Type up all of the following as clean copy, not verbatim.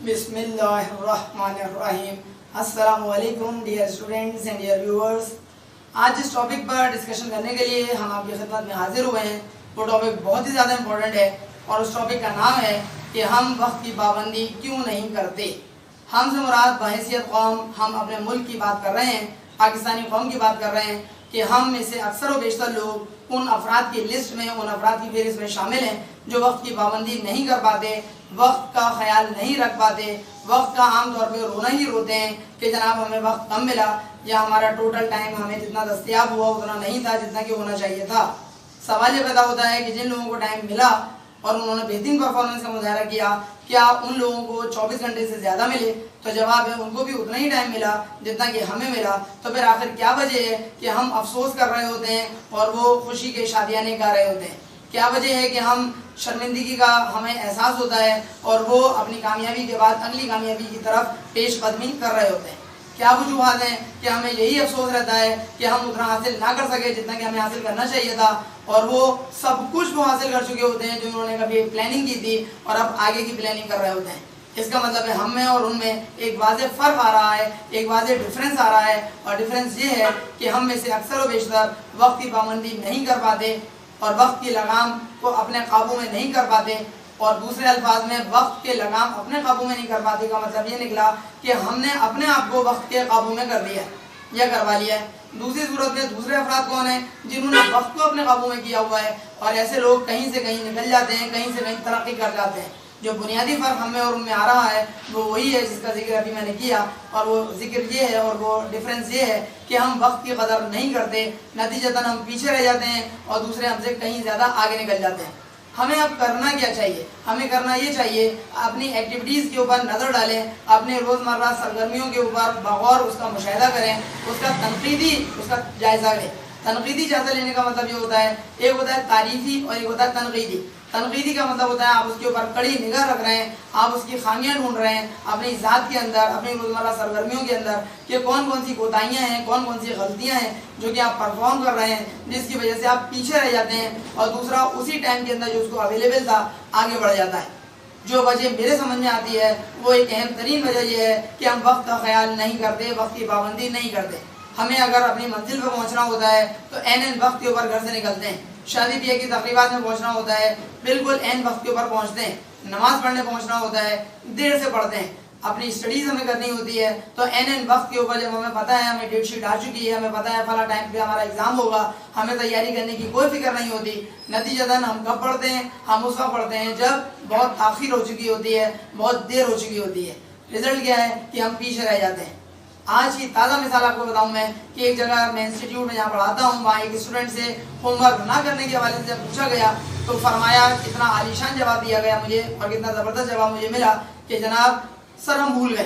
बिस्मिल्लाहिर्रहमानिर्रहीम। अस्सलामु अलैकुम dear students and dear viewers. आज जिस टॉपिक पर डिस्कशन करने के लिए हम आपकी खिदमत में हाजिर हुए हैं वो टॉपिक बहुत ही ज़्यादा इम्पोर्टेंट है और उस टॉपिक का नाम है कि हम वक्त की पाबंदी क्यों नहीं करते। हमसे मुराद बहैसियत कौम हम अपने मुल्क की बात कर रहे हैं, पाकिस्तानी कौम की बात कर रहे हैं कि हम में से अक्सर व बेशतर लोग उन अफराद की लिस्ट में, उन अफराद की फहरिस्त में शामिल हैं जो वक्त की पाबंदी नहीं कर पाते, वक्त का ख्याल नहीं रख पाते, वक्त का आमतौर पर रोना ही रोते हैं कि जनाब हमें वक्त कम मिला या हमारा टोटल टाइम हमें जितना दस्तियाब हुआ उतना नहीं था जितना कि होना चाहिए था। सवाल ये पैदा होता है कि जिन लोगों को टाइम मिला और उन्होंने बेहतरीन परफॉर्मेंस का मुजाहरा किया, क्या उन लोगों को 24 घंटे से ज़्यादा मिले? तो जवाब है उनको भी उतना ही टाइम मिला जितना कि हमें मिला। तो फिर आखिर क्या वजह है कि हम अफसोस कर रहे होते हैं और वो खुशी के शादियाँ नहीं गा रहे होते हैं? क्या वजह है कि हम शर्मिंदगी का हमें एहसास होता है और वो अपनी कामयाबी के बाद अगली कामयाबी की तरफ पेशकदमी कर रहे होते हैं? क्या वजूहात हैं कि हमें यही अफसोस रहता है कि हम उतना हासिल ना कर सके जितना कि हमें हासिल करना चाहिए था और वो सब कुछ वो हासिल कर चुके होते हैं जो उन्होंने कभी प्लानिंग की थी और अब आगे की प्लानिंग कर रहे होते हैं। इसका मतलब है हम में और उनमें एक वाज़ेह फ़र्क आ रहा है, एक वाज़ेह डिफरेंस आ रहा है और डिफरेंस ये है कि हम में से अक्सर व बेशतर वक्त की पाबंदी नहीं कर पाते और वक्त की लगाम को अपने काबू में नहीं कर पाते। और दूसरे अल्फाज में वक्त के लगाम अपने काबू में नहीं कर पाते का मतलब ये निकला कि हमने अपने आप को वक्त के काबू में कर लिया या करवा लिया है। दूसरी सूरत में दूसरे अफराद कौन है जिन्होंने वक्त को अपने काबू में किया हुआ है और ऐसे लोग कहीं से कहीं निकल जाते हैं, कहीं से कहीं तरक्की कर जाते हैं। जो बुनियादी फ़र्क हमें और उनमें आ रहा है वो वही है जिसका जिक्र अभी मैंने किया और वो जिक्र ये है और वो डिफरेंस ये है कि हम वक्त की कदर नहीं करते, नतीजतन हम पीछे रह जाते हैं और दूसरे हमसे कहीं ज़्यादा आगे निकल जाते हैं। हमें अब करना क्या चाहिए? हमें करना ये चाहिए अपनी एक्टिविटीज़ के ऊपर नज़र डालें, अपने रोज़मर्रा सरगर्मियों के ऊपर बगौर उसका मुशाहिदा करें, उसका जायज़ा लें। तनकीदी जायज़ा लेने का मतलब ये होता है, एक होता है तारीफ़ी और एक होता है तनकीदी। तनकीदी का मतलब होता है आप उसके ऊपर कड़ी निगाह रख रहे हैं, आप उसकी खामियां ढूंढ रहे हैं अपनी ज़ात के अंदर, अपनी रोज़मर्रा सरगर्मियों के अंदर कि कौन कौन सी कोताहियाँ हैं, कौन कौन सी गलतियाँ हैं जो कि आप परफॉर्म कर रहे हैं जिसकी वजह से आप पीछे रह जाते हैं और दूसरा उसी टाइम के अंदर जो उसको अवेलेबल था आगे बढ़ जाता है। जो वजह मेरे समझ में आती है वो एक अहम तरीन वजह यह है कि हम वक्त का ख्याल नहीं करते, वक्त की पाबंदी नहीं करते। हमें अगर अपनी मंजिल पर पहुंचना होता है तो एन वक्त के ऊपर घर से निकलते हैं, शादी ब्याह की तकरीबात में पहुंचना होता है बिल्कुल एन वक्त के ऊपर पहुंचते हैं, नमाज पढ़ने पहुंचना होता है देर से पढ़ते हैं, अपनी स्टडीज़ हमें करनी होती है तो एन वक्त के ऊपर जब हमें पता है हमें डेट शीट आ चुकी है, हमें पता है फला टाइम पे हमारा एग्ज़ाम होगा, हमें तैयारी करने की कोई फिक्र नहीं होती। नतीजतन हम कब पढ़ते हैं? हम उस वक्त पढ़ते हैं जब बहुत आखिर हो चुकी होती है, बहुत देर हो चुकी होती है। रिजल्ट क्या है कि हम पीछे रह जाते हैं। आज की ताज़ा मिसाल आपको बताऊं मैं कि एक जगह मैं इंस्टीट्यूट में जहाँ पढ़ाता हूँ वहाँ एक स्टूडेंट से होमवर्क ना करने के हवाले से जब पूछा गया तो फरमाया, कितना आलीशान जवाब दिया गया मुझे और कितना ज़बरदस्त जवाब मुझे मिला कि जनाब सर हम भूल गए।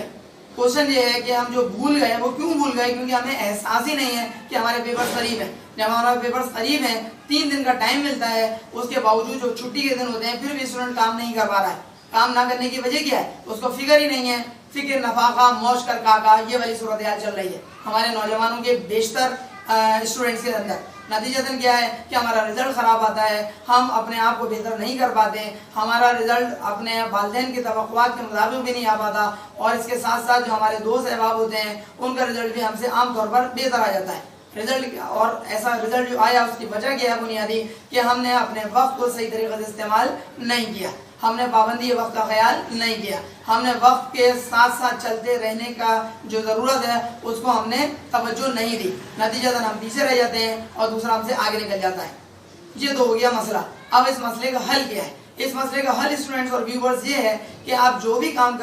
क्वेश्चन ये है कि हम जो भूल गए वो क्यों भूल गए? क्योंकि हमें एहसास ही नहीं है कि हमारे पेपर्स करीब हैं। जब हमारा पेपर्स करीब हैं, 3 दिन का टाइम मिलता है, उसके बावजूद जो छुट्टी के दिन होते हैं फिर भी स्टूडेंट काम नहीं कर पा रहा है। काम ना करने की वजह क्या है? उसको फिक्र ही नहीं है, फिक्र नफाका मौज कर काका ये वाली सूरत हाल चल रही है हमारे नौजवानों के बेशतर स्टूडेंट्स के अंदर। नतीजतन क्या है कि हमारा रिजल्ट ख़राब आता है, हम अपने आप को बेहतर नहीं कर पाते, हमारा रिजल्ट अपने वालिदैन की तवक्कुआत के मुताबिक भी नहीं आ पाता और इसके साथ साथ जो हमारे दोस्त अहबाब होते हैं उनका रिजल्ट भी हमसे आम तौर पर बेहतर आ जाता है। रिजल्ट और ऐसा रिजल्ट जो आया उसकी वजह क्या है बुनियादी कि हमने अपने वक्त को सही तरीके से इस्तेमाल नहीं किया, हमने पाबंदी वक्त का ख्याल नहीं किया, हमने वक्त के साथ साथ चलते रहने का जो ज़रूरत है उसको हमने तवज्जो नहीं दी। नतीजतन हम पीछे रह जाते हैं और दूसरा हमसे आगे निकल जाता है। ये तो हो गया मसला। अब इस मसले का हल क्या है? इस मसले का हल स्टूडेंट्स और व्यूवर्स ये है कि आप जो भी काम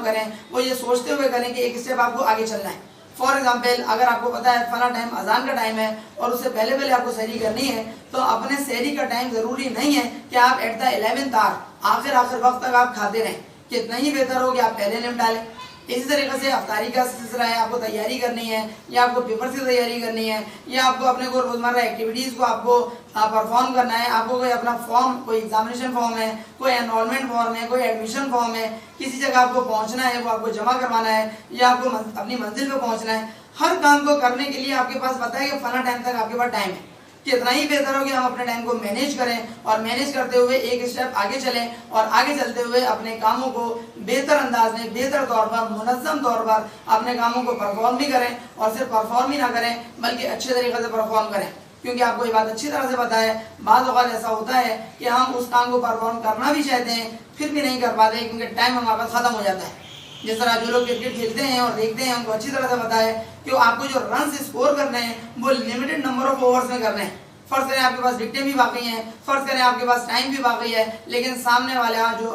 करें वो ये सोचते हुए करें कि एक स्टेप आपको आगे चलना है। फॉर एग्जाम्पल अगर आपको पता है फला टाइम अजान का टाइम है और उससे पहले पहले आपको सहरी करनी है तो अपने सहरी का टाइम ज़रूरी नहीं है कि आप एट द 11th आवर आखिर वक्त तक आप खाते रहें, कितना ही बेहतर हो कि आप पहले निपटा डालें। इसी तरीके से अफ्तारी का सिलसिला है, आपको तैयारी करनी है या आपको पेपर की तैयारी करनी है या आपको अपने को रोज़मर्रा एक्टिविटीज़ को आपको परफॉर्म करना है, आपको कोई अपना फॉर्म, कोई एग्जामिनेशन फॉर्म है, कोई एनरोलमेंट फॉर्म है, कोई एडमिशन फॉर्म है, किसी जगह आपको पहुंचना है वो आपको जमा करवाना है या आपको अपनी मंजिल पर पहुंचना है। हर काम को करने के लिए आपके पास पता है कि फला टाइम तक आपके पास टाइम है। कि इतना ही बेहतर हो कि हम अपने टाइम को मैनेज करें और मैनेज करते हुए एक स्टेप आगे चलें और आगे चलते हुए अपने कामों को बेहतर अंदाज में, बेहतर तौर पर, मुनज़्ज़म तौर पर अपने कामों को परफॉर्म भी करें और सिर्फ परफॉर्म ही ना करें बल्कि अच्छे तरीके से परफॉर्म करें। क्योंकि आपको ये बात अच्छी तरह से पता है, बाज़ औक़ात ऐसा होता है कि हम उस काम को परफॉर्म करना भी चाहते हैं फिर भी नहीं कर पाते क्योंकि टाइम हमारे पास ख़त्म हो जाता है। जिस तरह जो लोग क्रिकेट खेलते हैं और देखते हैं उनको अच्छी तरह से पता है कि आपको जो रन स्कोर करने हैं वो लिमिटेड नंबर ऑफ ओवर्स में करने हैं। फर्ज करें आपके पास विकेटें भी बाकी हैं, फर्ज करें आपके पास टाइम भी बाकी है, लेकिन सामने वाला जो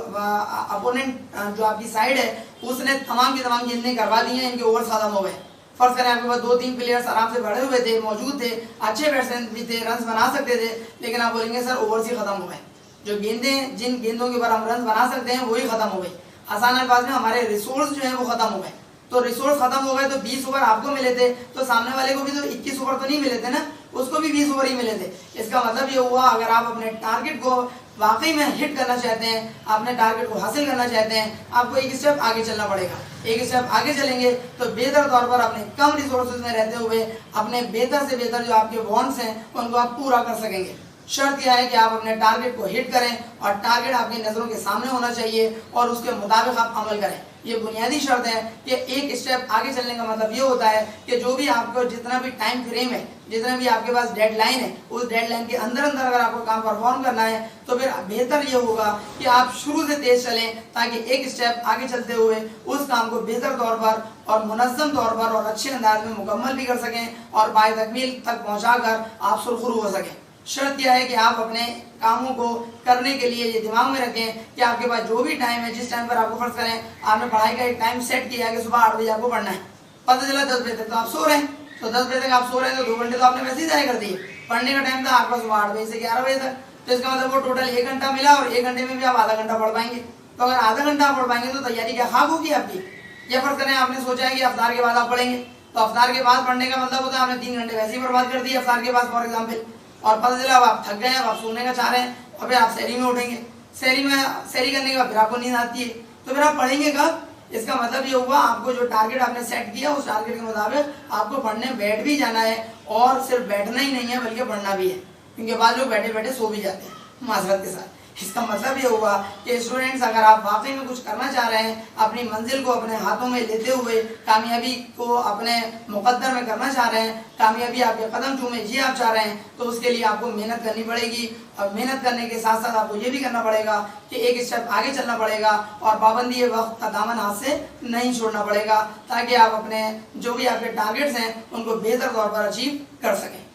अपोनेंट जो आपकी साइड है उसने तमाम की तमाम गेंदें करवा दी हैं, इनके ओवर्स खत्म हो गए। फर्ज करें आपके पास 2-3 प्लेयर्स आराम से बढ़े हुए थे, मौजूद थे, अच्छे बैट्समैन भी थे, रन बना सकते थे, लेकिन आप बोलेंगे सर ओवर्स ही खत्म हो गए। जो गेंदें, जिन गेंदों के ऊपर हम रन बना सकते हैं वही खत्म हो गई। आसान अंदाज में हमारे रिसोर्स जो है वो खत्म हो गए। तो रिसोर्स खत्म हो गए तो 20 ओवर आपको मिले थे, तो सामने वाले को भी तो 21 ओवर तो नहीं मिले थे ना, उसको भी 20 ओवर ही मिले थे। इसका मतलब ये हुआ अगर आप अपने टारगेट को वाकई में हिट करना चाहते हैं, अपने टारगेट को हासिल करना चाहते हैं, आपको एक स्टेप आगे चलना पड़ेगा। एक स्टेप आगे चलेंगे तो बेहतर तौर पर अपने कम रिसोर्सेज में रहते हुए अपने बेहतर से बेहतर जो आपके वांट्स हैं उनको आप पूरा कर सकेंगे। शर्त यह है कि आप अपने टारगेट को हिट करें और टारगेट आपकी नज़रों के सामने होना चाहिए और उसके मुताबिक आप अमल करें। ये बुनियादी शर्त है कि एक स्टेप आगे चलने का मतलब ये होता है कि जो भी आपको जितना भी टाइम फ्रेम है, जितना भी आपके पास डेडलाइन है, उस डेडलाइन के अंदर अंदर अगर आपको काम परफॉर्म करना है तो फिर बेहतर ये होगा कि आप शुरू से तेज चलें ताकि एक स्टेप आगे चलते हुए उस काम को बेहतर तौर पर और मुनज़्ज़म तौर पर और अच्छे अंदाज में मुकम्मल भी कर सकें और बाय तकमील तक पहुँचाकर आप सुरखुरू हो सकें। शर्त यह है कि आप अपने कामों को करने के लिए ये दिमाग में रखें कि आपके पास जो भी टाइम है, जिस टाइम पर आपको फर्ज करें आपने पढ़ाई का एक टाइम सेट किया है कि सुबह 8 बजे आपको पढ़ना है, पता चला 10 बजे तक तो आप सो रहे हैं, तो 10 बजे तक आप सो रहे हैं तो 2 घंटे तो आपने वैसे ही ज़ाया कर दिए। पढ़ने का टाइम था आपका सुबह 8 बजे से 11 बजे तक, तो इसका मतलब वो टोटल 1 घंटा मिला और 1 घंटे में भी आप आधा घंटा पढ़ पाएंगे। तो अगर आधा घंटा पढ़ पाएंगे तो तैयारी क्या खाक होगी आपकी। या फर्ज करें आपने सोचा है कि अफ्तार के बाद आप पढ़ेंगे, तो अफ्तार के बाद पढ़ने का मतलब होता है आपने 3 घंटे वैसे ही बर्बाद कर दिए अफ्तार के बाद फॉर एग्जाम्पल, और पता चला अब आप थक गए हैं, आप सोने का चाह रहे हैं और फिर आप सहरी में उठेंगे, सहरी करने के बाद फिर आपको नींद आती है, तो फिर आप पढ़ेंगे कब। इसका मतलब ये हुआ आपको जो टारगेट आपने सेट किया उस टारगेट के मुताबिक आपको पढ़ने बैठ भी जाना है और सिर्फ बैठना ही नहीं है बल्कि पढ़ना भी है, क्योंकि बाद लोग बैठे बैठे सो भी जाते हैं माजरत के साथ। इसका मतलब ये हुआ कि स्टूडेंट्स अगर आप वाकई में कुछ करना चाह रहे हैं, अपनी मंजिल को अपने हाथों में लेते हुए कामयाबी को अपने मुकद्दर में करना चाह रहे हैं, कामयाबी आपके कदम चूमे जी आप चाह रहे हैं, तो उसके लिए आपको मेहनत करनी पड़ेगी। और मेहनत करने के साथ साथ आपको ये भी करना पड़ेगा कि एक स्टेप आगे चलना पड़ेगा और पाबंदी वक्त का दामन हाथ से नहीं छोड़ना पड़ेगा ताकि आप अपने जो भी आपके टारगेट्स हैं उनको बेहतर तौर पर अचीव कर सकें।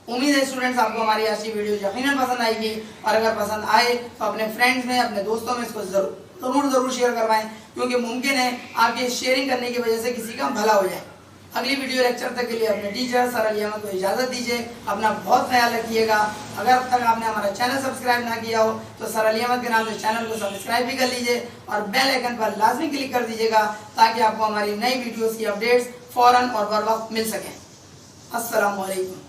उम्मीद है स्टूडेंट्स आपको हमारी आज की वीडियो यकीनन पसंद आएगी और अगर पसंद आए तो अपने फ्रेंड्स में, अपने दोस्तों में इसको ज़रूर शेयर करवाएं, क्योंकि मुमकिन है आपके शेयरिंग करने की वजह से किसी का भला हो जाए। अगली वीडियो लेक्चर तक के लिए अपने टीचर सर अली अहमद को इजाज़त दीजिए। अपना बहुत ख्याल रखिएगा। अगर अब तक आपने हमारा चैनल सब्सक्राइब ना किया हो तो सर अली अहमद के नाम से चैनल को सब्सक्राइब भी कर लीजिए और बेल आइकन पर लाजमी क्लिक कर दीजिएगा ताकि आपको हमारी नई वीडियोज़ की अपडेट्स फ़ौरन और बर वक्त मिल सकें। अस्सलामु अलैकुम।